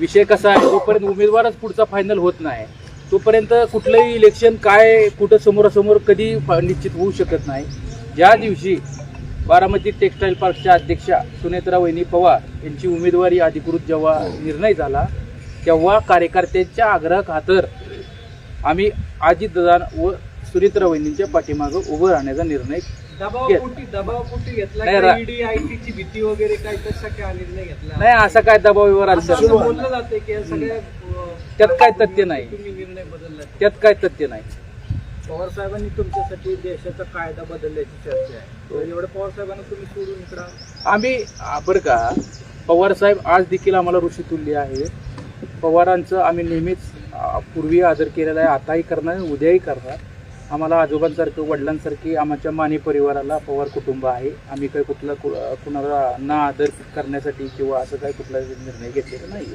विषय कसा आहे, जोपर्यंत उमेदवारच पुढचा फायनल होत नाही तोपर्यंत कुठलंही इलेक्शन काय कुठं समोरासमोर कधी निश्चित होऊ शकत नाही. ज्या दिवशी बारामती टेक्स्टाईल पार्कच्या अध्यक्षा सुनेत्रा वहिनी पवार यांची उमेदवारी अधिकृत जेव्हा निर्णय झाला तेव्हा कार्यकर्त्यांच्या आग्रहाखातर आम्ही अजितदादा व सुनेत्रा वहिनींच्या पाठीमागं उभं राहण्याचा निर्णय दबावपोटी घेतला नाही. का? ईडी आयटीची भीती वगैरे काय तसा काय निर्णय घेतला नाही, असा काय दबाव व्यवहार असं बोललं जाते की या सगळ्या त्यात काय तथ्य नाही. तुम्ही निर्णय बदलला. त्यात काय तथ्य नाही. पवार साहेबांनी तुमच्यासाठी देशाचा कायदा बदलल्याची चर्चा आहे. तर एवढं पवार साहेबांना तुम्ही सोडून इकडं आम्ही बरं का, पवार साहेब आज देखील आम्हाला ऋषितुल्य आहे. पवारांचं आम्ही नेहमीच पूर्वी आदर केलेला आहे, आताही करणार, उद्याही करणार. आम्हाला आजोबांसारखं वडिलांसारखी आमच्या माने परिवाराला पवार कुटुंब आहे. आम्ही काही कुणाला ना आदर करण्यासाठी किंवा असं काही कुठला निर्णय घेतलेला नाही.